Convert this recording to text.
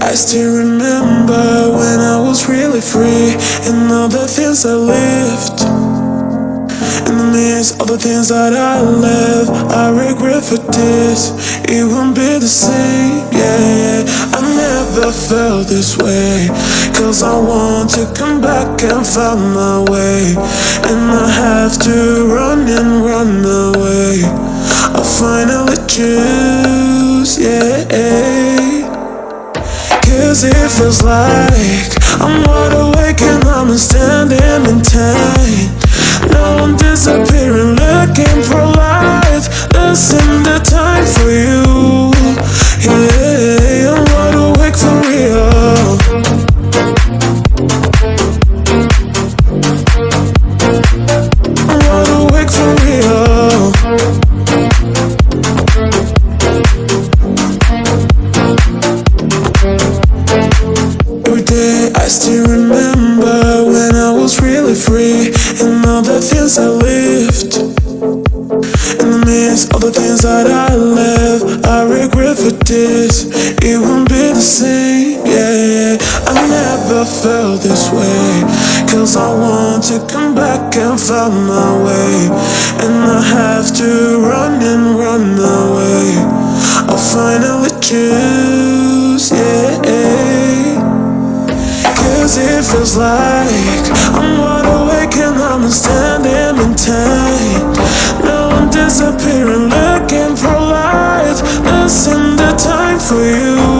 I still remember when I was really free, and all the things I lived. In the midst of the things that I left, I regret for this. It won't be the same, yeah. I never felt this way, cause I want to come back and find my way. And I have to run and run away. I finally choose, yeah. Cause it feels like I'm wide awake and I'm standing in time. Now I'm disappearing, looking for light. This ain't the time for you. Yeah, I'm wide awake for real. I'm wide awake for real. Every day I still remember when I was really free, and all the things I lived. In the midst of the things that I left, I regret for this. It won't be the same, yeah. I never felt this way, cause I want to come back and find my way. And I have to run and run away. I finally choose, yeah. Cause it feels like I'm wide awake and I'm standing in time. Now I'm disappearing, looking for light. This ain't the time for you.